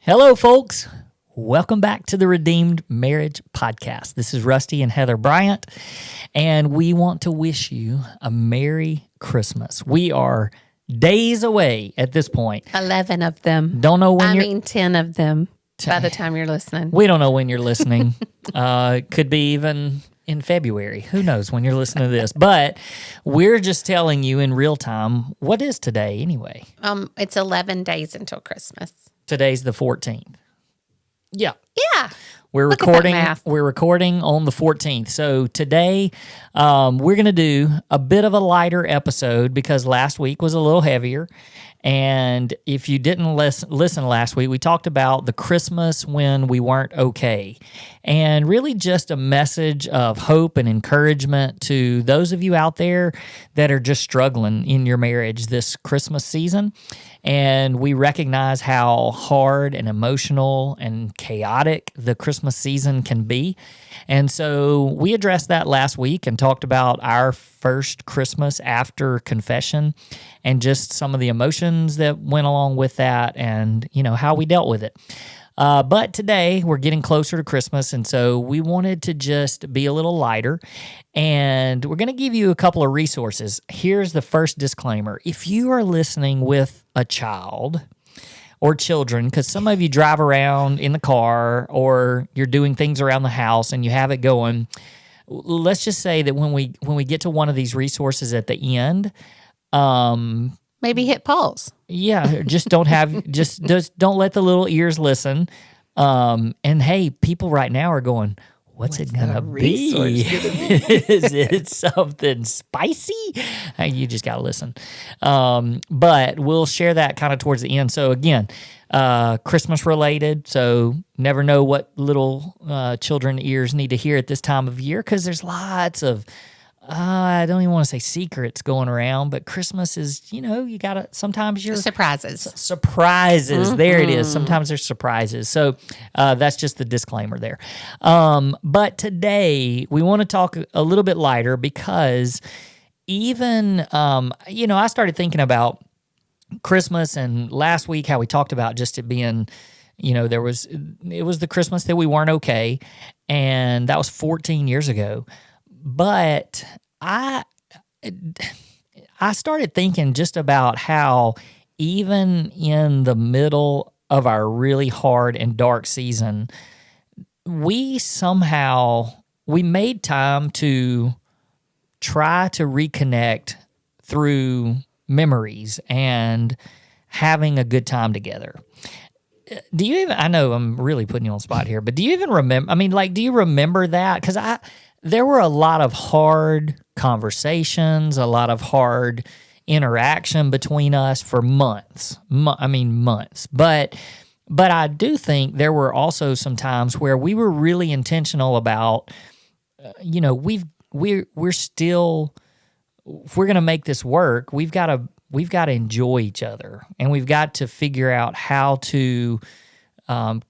Hello, folks. Welcome back to the Redeemed Marriage Podcast. This is Rusty and Heather Bryant, and we want to wish you a Merry Christmas. We are days away at this point. 11 of them. Don't know when 10 of them by the time you're listening. We don't know when you're listening. Could be even in February. Who knows when you're listening to this? But we're just telling you in real time, what is today anyway? It's 11 days until Christmas. Today's the 14th. Yeah. Yeah. We're Look at recording. that math. We're recording on the 14th. So today, we're going to do a bit of a lighter episode because last week was a little heavier. And if you didn't listen last week, we talked about the Christmas when we weren't okay, and really just a message of hope and encouragement to those of you out there that are just struggling in your marriage this Christmas season. And we recognize how hard and emotional and chaotic the Christmas season can be. And so we addressed that last week and talked about our first Christmas after confession and just some of the emotions that went along with that and, you know, how we dealt with it. But today we're getting closer to Christmas, and so we wanted to just be a little lighter, and we're going to give you a couple of resources. Here's the first disclaimer. If you are listening with a child or children, because some of you drive around in the car or you're doing things around the house and you have it going, let's just say that when we get to one of these resources at the end, Maybe hit pause. yeah, just don't don't let the little ears listen. And hey, people right now are going, what's it gonna be? Is it something spicy? You just gotta listen. But we'll share that kind of towards the end. So again, Christmas related. So never know what little children ears need to hear at this time of year, because there's lots of I don't even want to say secrets going around, but Christmas is, you gotta, sometimes you're Surprises. Mm-hmm. There it is. Sometimes there's surprises. So that's just the disclaimer there. But today we want to talk a little bit lighter because even, I started thinking about Christmas, and last week how we talked about just it being, it was the Christmas that we weren't okay. And that was 14 years ago. But I started thinking just about how even in the middle of our really hard and dark season, we made time to try to reconnect through memories and having a good time together. I know I'm really putting you on the spot here, but do you even remember, do you remember that? Because there were a lot of hard conversations, a lot of hard interaction between us for months. Months. But I do think there were also some times where we were really intentional about, we're still, if we're going to make this work, we've got to enjoy each other, and we've got to figure out how to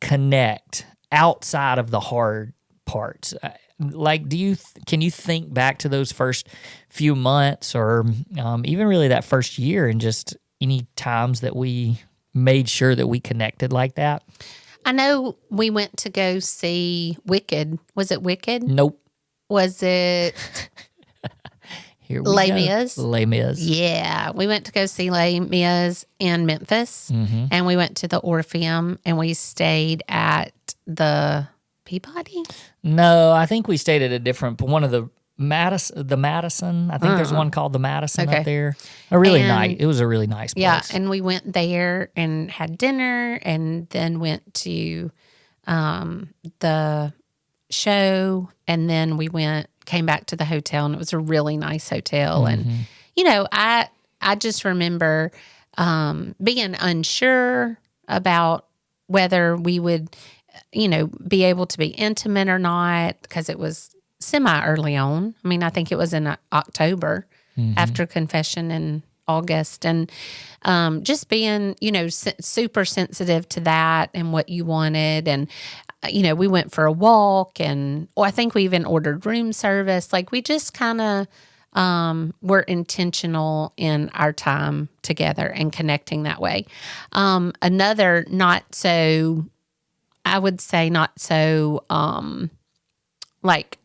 connect outside of the hard parts. Can you think back to those first few months or even really that first year and just any times that we made sure that we connected like that? I know we went to go see Wicked. Was it Wicked? Nope. Was it Here we Les go. Mis? Les Mis. Yeah. We went to go see Les Mis in Memphis, and we went to the Orpheum, and we stayed at the Peabody? No, I think we stayed at a different one of the Madison. I think there's one called the Madison up there. It was a really nice place. Yeah, and we went there and had dinner, and then went to the show, and then came back to the hotel, and it was a really nice hotel. And I just remember being unsure about whether we would be able to be intimate or not, because it was semi-early on. I think it was in October after confession in August. And just being, super sensitive to that and what you wanted. And, we went for a walk, and I think we even ordered room service. Like, we just kind of we're intentional in our time together and connecting that way. Another not so, I would say not so like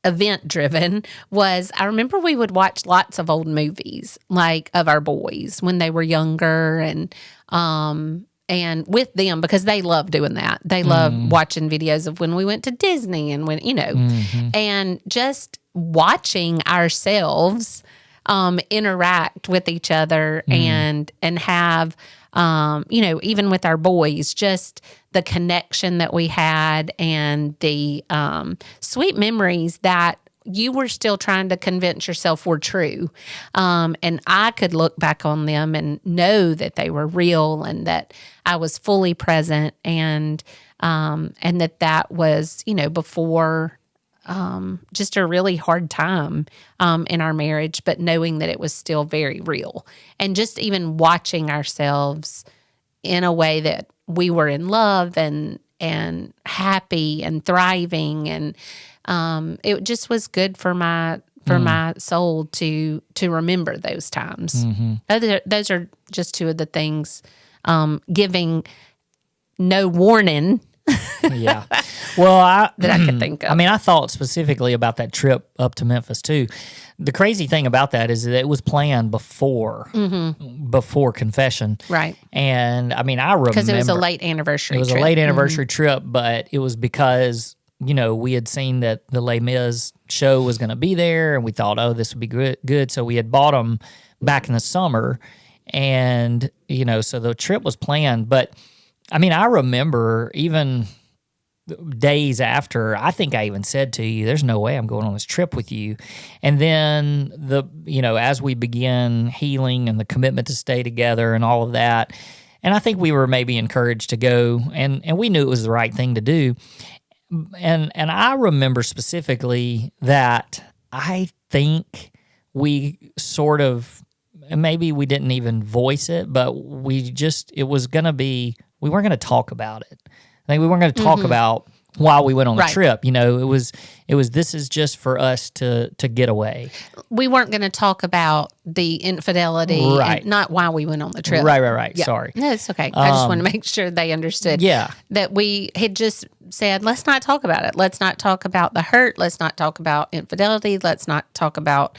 event driven was, I remember we would watch lots of old movies like of our boys when they were younger, and with them, because they love doing that. They love watching videos of when we went to Disney and when, and just watching ourselves interact with each other and have, even with our boys, just the connection that we had and the sweet memories that you were still trying to convince yourself were true. And I could look back on them and know that they were real and that I was fully present, and that was, before just a really hard time in our marriage, but knowing that it was still very real. And just even watching ourselves in a way that we were in love and happy and thriving, and it just was good for my soul to remember those times. Those are just two of the things. Giving no warning. Yeah. Well, that I could think of. I mean, I thought specifically about that trip up to Memphis too. The crazy thing about that is that it was planned before confession. Right. And I mean, I remember. Because it was a late anniversary trip. It was a late anniversary trip, but it was because, we had seen that the Les Mis show was going to be there, and we thought, oh, this would be good. So we had bought them back in the summer, and, so the trip was planned. But I mean, I remember even days after, I think I even said to you, there's no way I'm going on this trip with you. And then as we began healing and the commitment to stay together and all of that, and I think we were maybe encouraged to go, and we knew it was the right thing to do. And I remember specifically that I think we sort of, and maybe we didn't even voice it, but it was going to be, we weren't going to talk about it. I think we weren't going to talk about while we went on the trip. It was this is just for us to get away. We weren't going to talk about the infidelity, and not why we went on the trip. Right. Yeah. Sorry. No, it's okay. I just want to make sure they understood that we had just said, let's not talk about it. Let's not talk about the hurt. Let's not talk about infidelity. Let's not talk about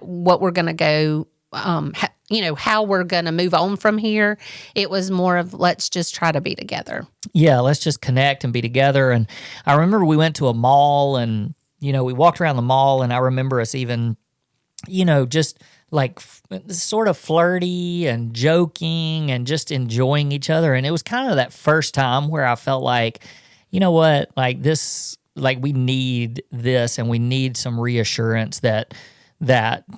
what we're going to go, how we're going to move on from here. It was more of, let's just try to be together. Yeah, let's just connect and be together. And I remember we went to a mall, and, we walked around the mall, and I remember us even, just like sort of flirty and joking and just enjoying each other. And it was kind of that first time where I felt like, you know what, like this, like we need this, and we need some reassurance that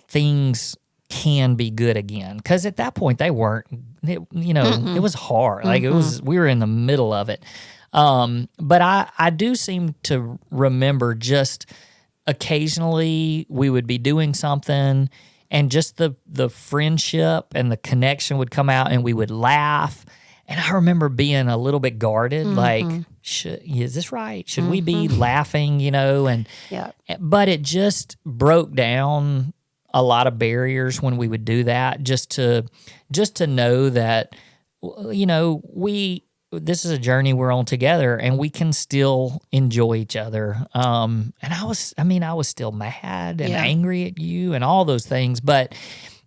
things can be good again. Because at that point they weren't, it was hard. Like we were in the middle of it. But I do seem to remember just occasionally we would be doing something, and just the friendship and the connection would come out, and we would laugh. And I remember being a little bit guarded, like, is this right? Should we be laughing, But it just broke down a lot of barriers when we would do that, just to know that, this is a journey we're on together, and we can still enjoy each other. And I was still mad and angry at you and all those things, but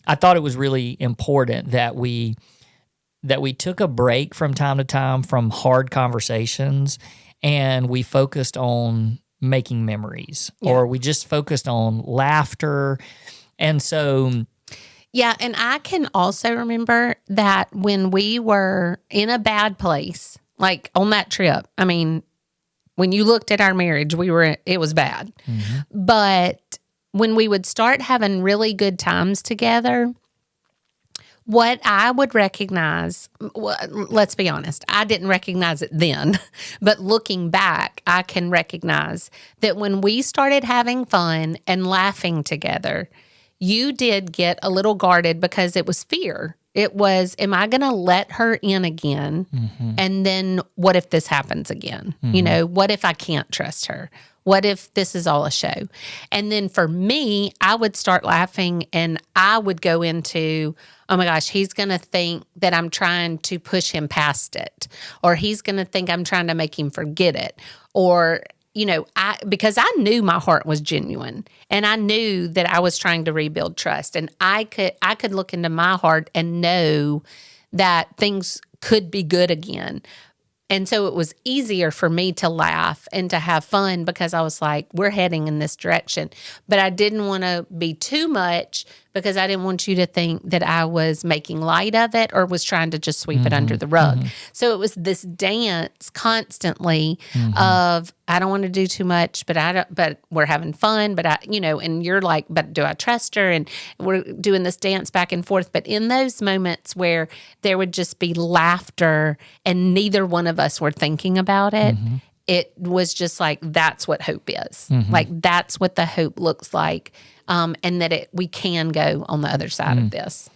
I thought it was really important that we took a break from time to time from hard conversations, and we focused on making memories, or we just focused on laughter. And so, yeah, and I can also remember that when we were in a bad place, like on that trip, I mean, when you looked at our marriage, it was bad. But when we would start having really good times together, what I would recognize, let's be honest, I didn't recognize it then, but looking back, I can recognize that when we started having fun and laughing together, you did get a little guarded because it was fear. It was, am I going to let her in again? And then what if this happens again? You know, what if I can't trust her? What if this is all a show? And then for me, I would start laughing and I would go into, oh my gosh, he's going to think that I'm trying to push him past it, or he's going to think I'm trying to make him forget it, or you know, because I knew my heart was genuine and I knew that I was trying to rebuild trust, and I could look into my heart and know that things could be good again. And so it was easier for me to laugh and to have fun because I was like, we're heading in this direction. But I didn't want to be too much because I didn't want you to think that I was making light of it or was trying to just sweep it under the rug. So it was this dance constantly of, I don't want to do too much, but we're having fun. But and you're like, but do I trust her? And we're doing this dance back and forth. But in those moments where there would just be laughter and neither one of us were thinking about it, it was just like, that's what hope is. Like, that's what the hope looks like. And that we can go on the other side of this.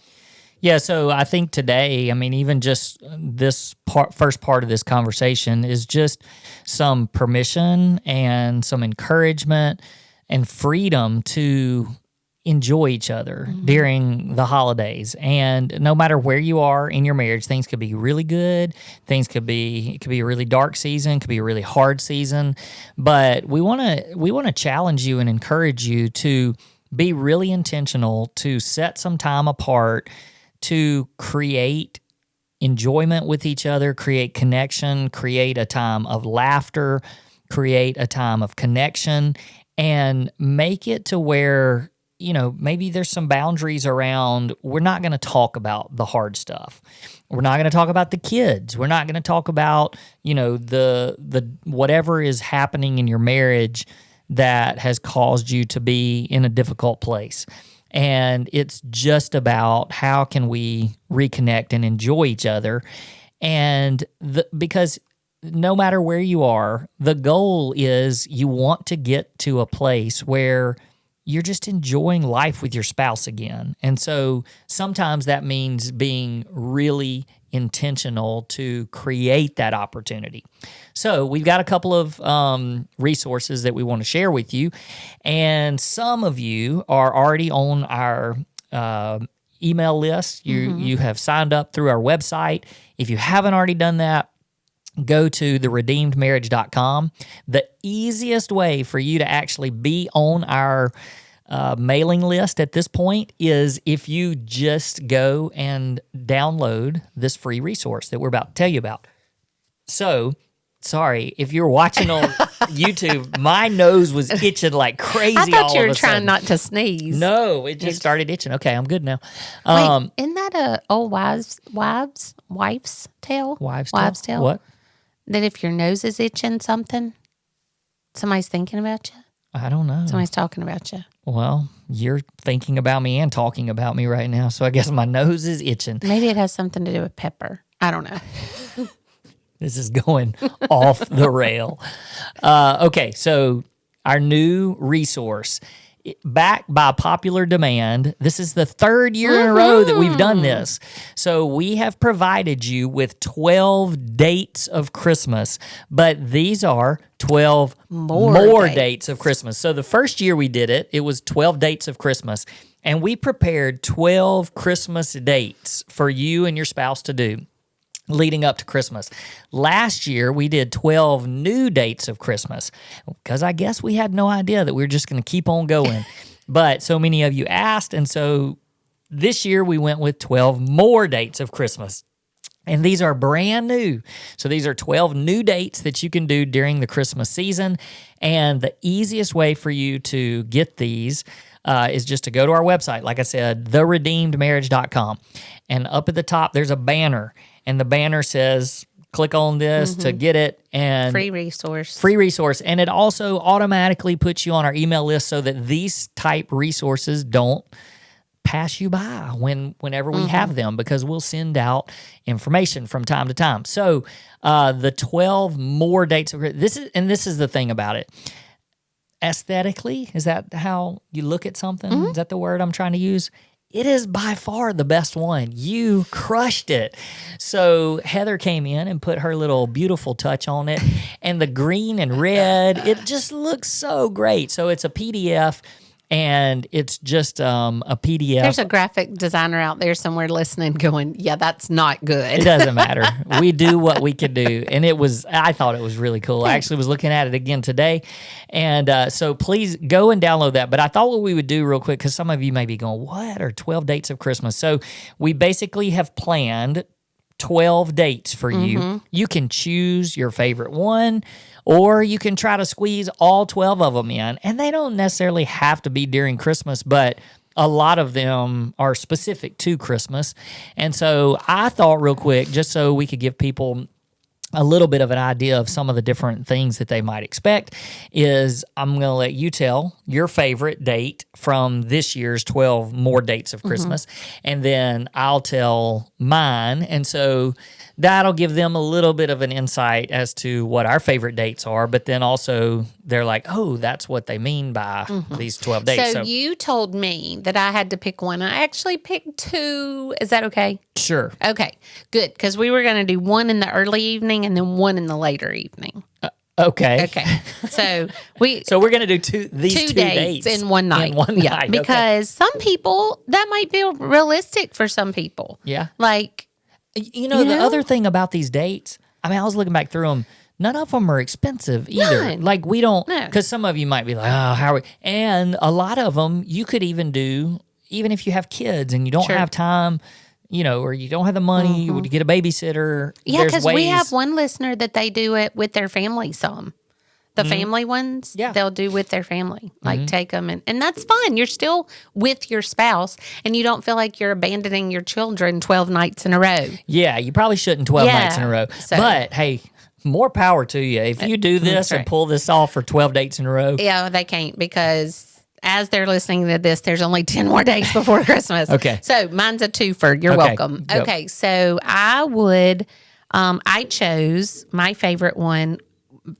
Yeah, so I think today, I mean, even just this first part of this conversation is just some permission and some encouragement and freedom to enjoy each other during the holidays. And no matter where you are in your marriage, things could be really good. It could be a really dark season, it could be a really hard season. But we want to challenge you and encourage you to be really intentional, to set some time apart to create enjoyment with each other, create connection, create a time of laughter, create a time of connection, and make it to where, maybe there's some boundaries around, we're not going to talk about the hard stuff. We're not going to talk about the kids. We're not going to talk about, the whatever is happening in your marriage that has caused you to be in a difficult place. And it's just about how can we reconnect and enjoy each other. And because no matter where you are, the goal is you want to get to a place where you're just enjoying life with your spouse again. And so sometimes that means being really intentional to create that opportunity. So we've got a couple of resources that we want to share with you. And some of you are already on our email list. You have signed up through our website. If you haven't already done that, go to theredeemedmarriage.com. The easiest way for you to actually be on our mailing list at this point is if you just go and download this free resource that we're about to tell you about. So, sorry, if you're watching on YouTube, my nose was itching like crazy. I thought all you of were a trying sudden. not to sneeze. No, it just started itching. Okay, I'm good now. Wait, isn't that a old wife's tale? Wives' tale? What? That if your nose is itching something, somebody's thinking about you? I don't know. Somebody's talking about you. Well, you're thinking about me and talking about me right now, so I guess my nose is itching. Maybe it has something to do with pepper. I don't know. This is going off the rail. Okay, so our new resource, backed by popular demand. This is the third year in a row that we've done this. So we have provided you with 12 dates of Christmas, but these are 12 more dates of Christmas. So the first year we did it, it was 12 dates of Christmas, and we prepared 12 Christmas dates for you and your spouse to do leading up to Christmas. Last year, we did 12 new dates of Christmas because I guess we had no idea that we were just going to keep on going. But so many of you asked, and so this year we went with 12 more dates of Christmas. And these are brand new. So these are 12 new dates that you can do during the Christmas season. And the easiest way for you to get these is just to go to our website. Like I said, theredeemedmarriage.com. And up at the top, there's a banner. And the banner says, click on this to get it. And free resource. Free resource. And it also automatically puts you on our email list so that these type resources don't pass you by whenever we have them, because we'll send out information from time to time. So the 12 more dates of this is the thing about it. Aesthetically, is that how you look at something? Is that the word I'm trying to use? it is by far the best one. You crushed it. So Heather came in and put her little beautiful touch on it, and the green and red, it just looks so great. So it's a PDF. And it's just a PDF. There's a graphic designer out there somewhere listening going, yeah, that's not good. It doesn't matter. We do what we can do. And I thought it was really cool. I actually was looking at it again today. And so please go and download that. But I thought what we would do real quick, because some of you may be going, what are 12 dates of Christmas? So we basically have planned 12 dates for you. You can choose your favorite one, or you can try to squeeze all 12 of them in. And they don't necessarily have to be during Christmas, but a lot of them are specific to Christmas. And so I thought real quick, just so we could give people a little bit of an idea of some of the different things that they might expect, is I'm going to let you tell your favorite date from this year's 12 more dates of Christmas, and then I'll tell mine. And so that'll give them a little bit of an insight as to what our favorite dates are, but then also they're like, oh, that's what they mean by these 12 dates. So you told me that I had to pick one. I actually picked two. Is that okay? Sure. Okay, good. Because we were going to do one in the early evening and then one in the later evening. Okay. Okay. So we're going to do these two dates in one night. Yeah, because some people, that might be realistic for some people. Yeah. Like, the other thing about these dates, I mean, I was looking back through them. None of them are expensive either. None. Like, we don't, No. because some of you might be like, oh, how are we? And a lot of them you could even do, even if you have kids and you don't have time, or you don't have the money to get a babysitter. Yeah, because we have one listener that they do it with their family some. The family ones, they'll do with their family. Like, take them, and that's fine. You're still with your spouse, and you don't feel like you're abandoning your children 12 nights in a row. Yeah, you probably shouldn't 12 nights in a row. So, but, hey, more power to you. If you do this and pull this off for 12 dates in a row. Yeah, they can't, because as they're listening to this, there's only 10 more days before Christmas. Okay. So mine's a twofer. You're welcome. Go. Okay, so I chose my favorite one,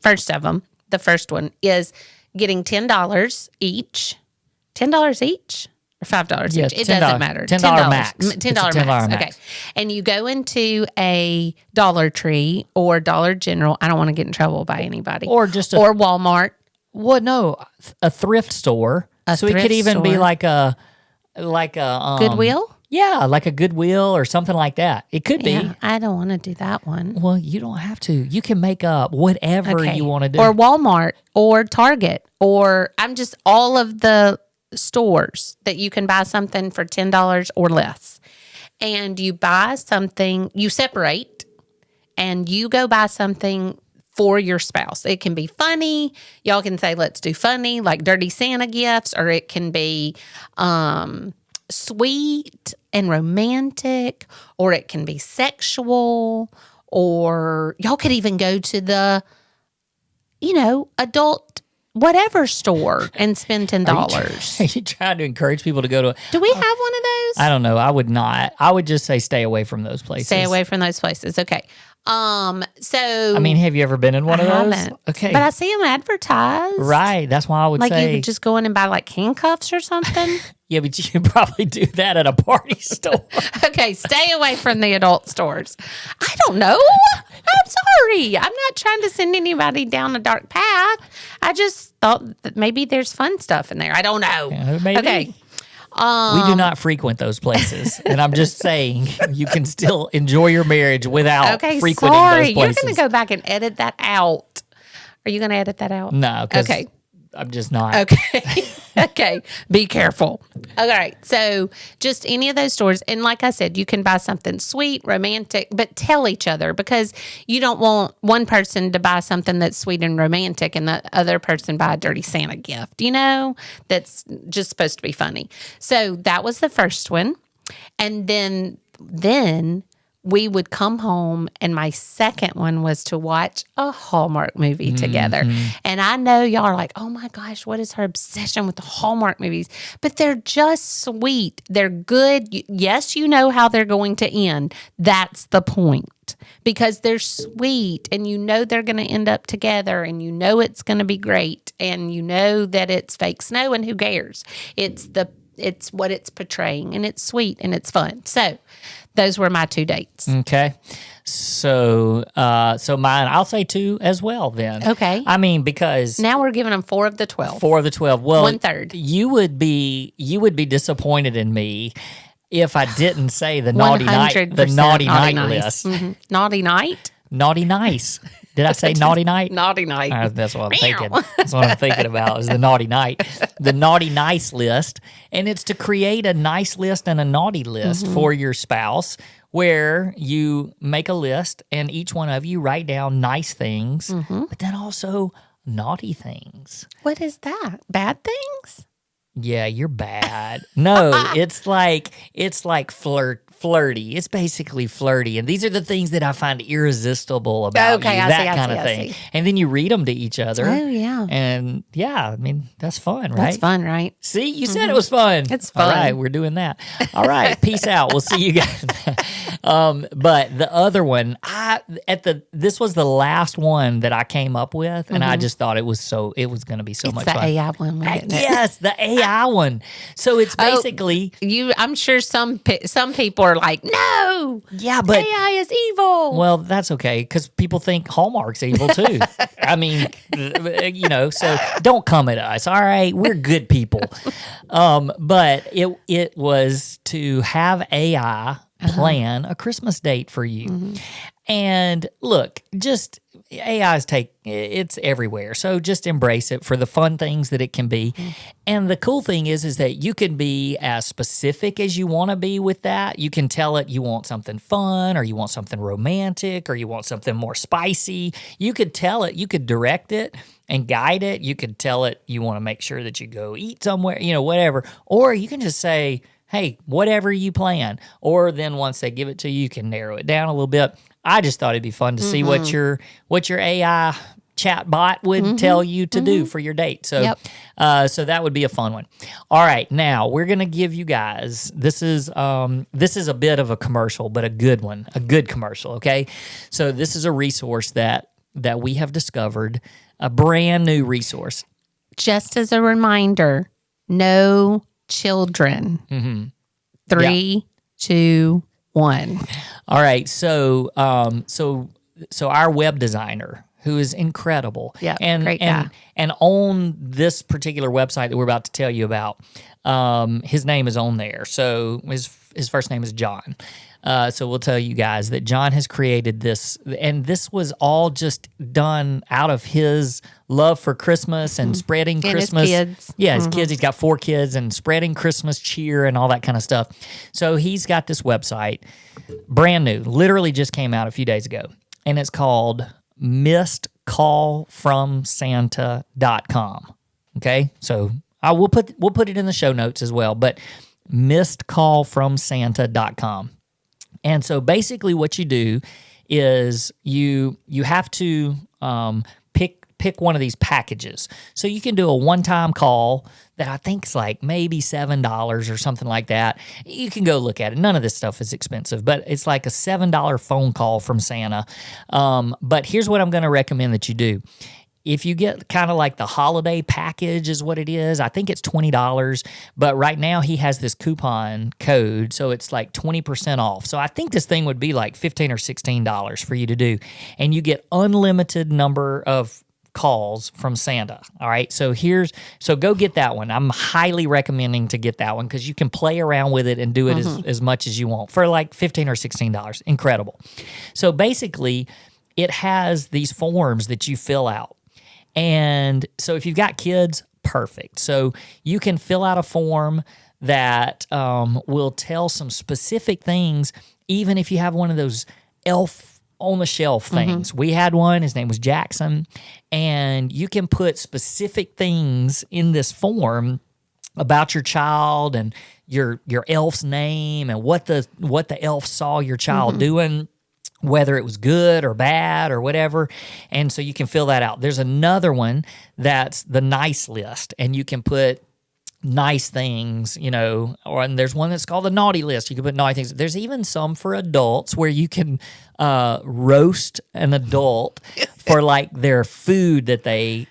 first of them. The first one is getting $10 each. $10 each? Or $5 Yes, each? It doesn't matter. $10 max. $10 max. Okay. And you go into a Dollar Tree or Dollar General. I don't want to get in trouble by anybody. Or just or Walmart. Well, no, a thrift store. So it could even be like a Goodwill? Yeah, like a Goodwill or something like that. It could be. Yeah, I don't want to do that one. Well, you don't have to. You can make up whatever you want to do. Or Walmart or Target or all of the stores that you can buy something for $10 or less. And you buy something, you separate, and you go buy something for your spouse. It can be funny. Y'all can say, let's do funny, like Dirty Santa gifts, or it can be sweet and romantic, or it can be sexual, or y'all could even go to the, adult whatever store and spend $10. Are you trying to encourage people to go to? Do we have one of those? I don't know. I would not. I would just say stay away from those places. Stay away from those places. Okay. So I mean, have you ever been in one of those? Haven't. Okay. But I see them advertised. Right. That's why I would like say. you could just go in and buy like handcuffs or something. Yeah, but you can probably do that at a party store. Okay, stay away from the adult stores. I don't know. I'm sorry. I'm not trying to send anybody down a dark path. I just thought that maybe there's fun stuff in there. I don't know. Yeah, maybe. Okay. We do not frequent those places. And I'm just saying you can still enjoy your marriage without frequenting those places. You're going to go back and edit that out. Are you going to edit that out? No. Okay. I'm just not. Okay. Okay. Be careful. All right. So just any of those stores. And like I said, you can buy something sweet, romantic, but tell each other, because you don't want one person to buy something that's sweet and romantic and the other person buy a Dirty Santa gift, that's just supposed to be funny. So that was the first one. And then we would come home, and my second one was to watch a Hallmark movie together. And I know y'all are like, oh my gosh, what is her obsession with the Hallmark movies? But they're just sweet. They're good. Yes, you know how they're going to end. That's the point. Because they're sweet, and they're going to end up together, and it's going to be great, and that it's fake snow, and who cares? It's the it's what it's portraying, and it's sweet and it's fun. So those were my 2 dates. Okay. So mine, I'll say 2 as well then. Okay. I mean, because Now we're giving them 4 of the 12. 4 of the 12. Well, 1/3. You would be disappointed in me if I didn't say the naughty night 100% night nice. list. Naughty night? Naughty nice. Did I say naughty night? Naughty night. That's what I'm thinking. That's what I'm thinking about is the naughty night, the naughty nice list. And it's to create a nice list and a naughty list for your spouse where you make a list and each one of you write down nice things, but then also naughty things. What is that? Bad things? Yeah, you're bad. No, it's like flirty. It's basically flirty. And these are the things that I find irresistible about Okay, you, I that see, kind I of see, I thing. see. And then you read them to each other. Oh, yeah. And yeah, I mean, that's fun, right? That's fun, right? See, you said it was fun. It's fun. All right, we're doing that. All right, peace out. We'll see you guys. But the other one, this was the last one that I came up with, and I just thought it was going to be so much The fun. AI one. Yes, the AI one. So it's basically I'm sure some people are like, no, yeah, but AI is evil. well, that's okay because people think Hallmark's evil too. I mean, so don't come at us. All right, we're good people. But it was to have AI plan a Christmas date for you. And look, just it's everywhere. So just embrace it for the fun things that it can be. And the cool thing is that you can be as specific as you want to be with that. You can tell it you want something fun or you want something romantic or you want something more spicy. You could tell it, you could direct it and guide it. You could tell it you want to make sure that you go eat somewhere, whatever. Or you can just say, hey, whatever you plan. Or then once they give it to you, you can narrow it down a little bit. I just thought it'd be fun to see what your AI chat bot would tell you to do for your date. So, so that would be a fun one. All right, now we're gonna give you guys. This is a bit of a commercial, but a good one, a good commercial. Okay, so this is a resource that we have discovered, a brand new resource. Just as a reminder, no children. 3, 2, 1. All right, so our web designer, who is incredible, great guy. and on this particular website that we're about to tell you about, his name is on there. So his first name is John. So we'll tell you guys that John has created this, and this was all just done out of his love for Christmas and spreading And Christmas. his kids. Yeah, his kids. He's got 4 kids and spreading Christmas cheer and all that kind of stuff. So he's got this website, brand new, literally just came out a few days ago, and it's called missedcallfromsanta.com. Okay, so we'll put it in the show notes as well, but missedcallfromsanta.com. And so basically what you do is you have to pick one of these packages. So you can do a one-time call that I think is like maybe $7 or something like that. You can go look at it. None of this stuff is expensive, but it's like a $7 phone call from Santa. But here's what I'm going to recommend that you do. If you get kind of like the holiday package is what it is, I think it's $20, but right now he has this coupon code, so it's like 20% off. So I think this thing would be like $15 or $16 for you to do, and you get unlimited number of calls from Santa. All right, so go get that one. I'm highly recommending to get that one because you can play around with it and do it as much as you want for like $15 or $16. Incredible. So basically, it has these forms that you fill out. And so if you've got kids, perfect. So you can fill out a form that will tell some specific things, even if you have one of those elf on the shelf things. We had one, his name was Jackson, and you can put specific things in this form about your child and your elf's name and what the elf saw your child doing, whether it was good or bad or whatever. And so you can fill that out. There's another one that's the nice list, and you can put nice things, and there's one that's called the naughty list. You can put naughty things. There's even some for adults where you can roast an adult for like their food that they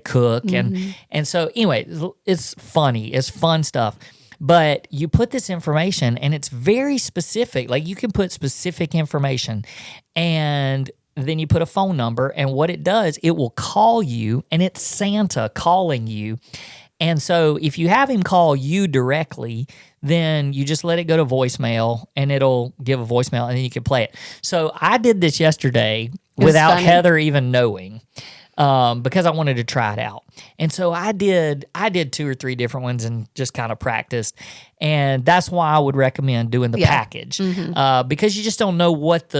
cook. And so anyway, it's funny. It's fun stuff. But you put this information and it's very specific. Like you can put specific information and then you put a phone number, and what it does, it will call you, and it's Santa calling you. And so if you have him call you directly, then you just let it go to voicemail and it'll give a voicemail and then you can play it. So I did this yesterday without funny. Heather even knowing. Because I wanted to try it out. And so I did 2 or 3 different ones and just kind of practiced. And that's why I would recommend doing the package. Because you just don't know what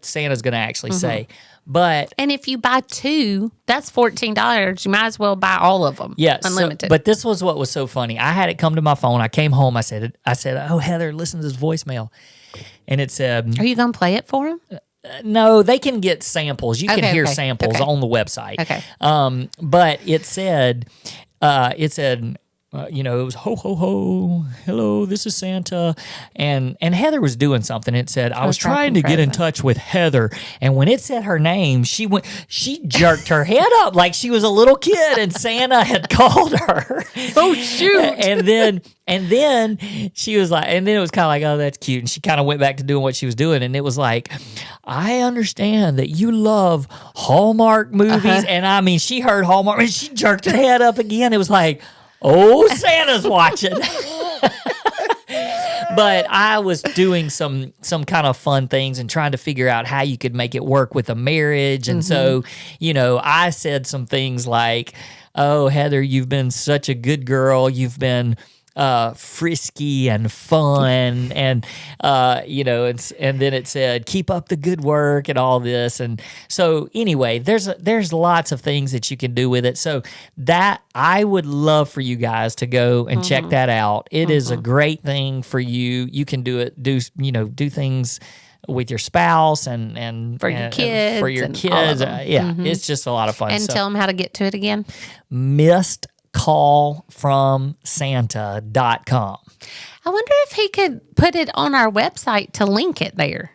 Santa's going to actually say. But And if you buy 2, that's $14. You might as well buy all of them. yeah, unlimited. but this was what was so funny. I had it come to my phone. I came home. I said, "Oh, Heather, listen to this voicemail." And it said, Are you going to play it for them? no, they can get samples. You can Okay, hear okay, samples okay. on the website. Okay. But it said, it was ho, ho, ho. Hello, this is Santa. And Heather was doing something. It said, I was trying to get in touch with Heather. And when it said her name, she jerked her head up like she was a little kid and Santa had called her. Oh, shoot. And then she was like, and then it was kind of like, oh, that's cute. And she kind of went back to doing what she was doing. And it was like, I understand that you love Hallmark movies. And I mean, she heard Hallmark and she jerked her head up again. It was like, oh, Santa's watching. But I was doing some kind of fun things and trying to figure out how you could make it work with a marriage. And so, I said some things like, oh, Heather, you've been such a good girl. You've been frisky and fun and and then it said keep up the good work and all this. And so anyway, there's lots of things that you can do with it. So that I would love for you guys to go and check that out. It is a great thing for you. You can do things with your spouse and For your kids. for your and kids. all of them. It's just a lot of fun. And tell them how to get to it again. missed.callfromsanta.com. I wonder if he could put it on our website to link it there.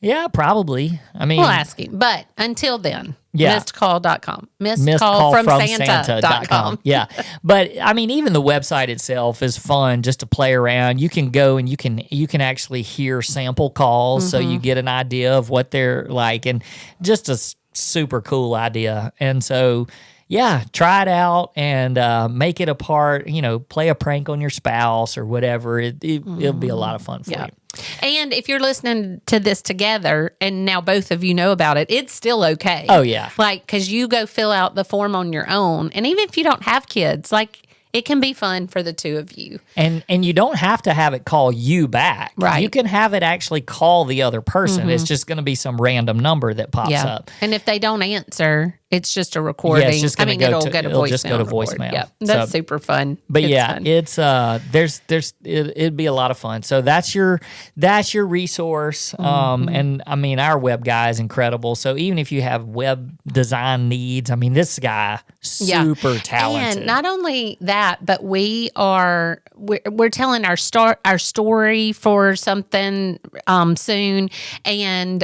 Yeah, probably. I mean, We'll ask him. But until then, Yeah. missedcall.com. missedcallfromsanta.com. Yeah. But I mean, even the website itself is fun just to play around. You can go and you can actually hear sample calls so you get an idea of what they're like, and just a super cool idea. And so yeah, try it out and make it a part, play a prank on your spouse or whatever. It'll be a lot of fun for you. And if you're listening to this together and now both of you know about it, it's still okay. Oh, yeah. Like, because you go fill out the form on your own. And even if you don't have kids, like, it can be fun for the two of you. And you don't have to have it call you back. Right. You can have it actually call the other person. It's just going to be some random number that pops up. And if they don't answer, it's just a recording. Yeah, it's just gonna it'll just go to voicemail. Yep. That's super fun. But it's fun. it'd be a lot of fun. So that's your resource. And I mean, our web guy is incredible. So even if you have web design needs, I mean, this guy super talented. And not only that, but we're telling our story for something soon, and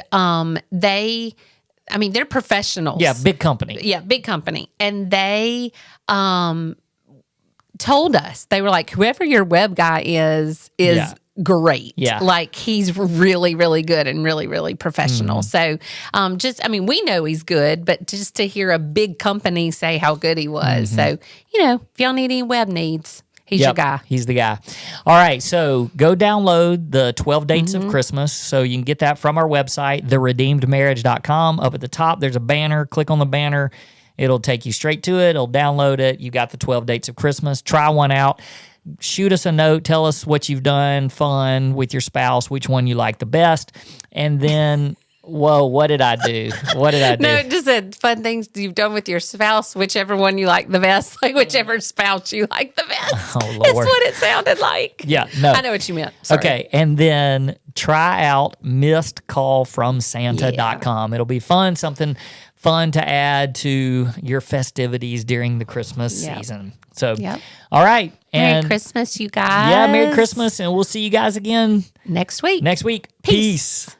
they're professionals. Yeah, big company. Yeah, big company. And they told us, they were like, whoever your web guy is great. Yeah. Like, he's really, really good and really, really professional. So we know he's good, but just to hear a big company say how good he was. So, if y'all need any web needs, he's your guy. He's the guy. All right. So go download the 12 Dates of Christmas. So you can get that from our website, theredeemedmarriage.com. Up at the top, there's a banner. Click on the banner. It'll take you straight to it. It'll download it. You got the 12 Dates of Christmas. Try one out. Shoot us a note. Tell us what you've done fun with your spouse, which one you like the best. And then... Whoa, what did I do? No, it just said fun things you've done with your spouse, whichever one you like the best, like whichever spouse you like the best. Oh, Lord. That's what it sounded like. Yeah, no. I know what you meant. Sorry. Okay, and then try out missedcallfromsanta.com. It'll be fun, something fun to add to your festivities during the Christmas season. So, all right. Merry Christmas, you guys. Yeah, Merry Christmas, and we'll see you guys again next week. Peace.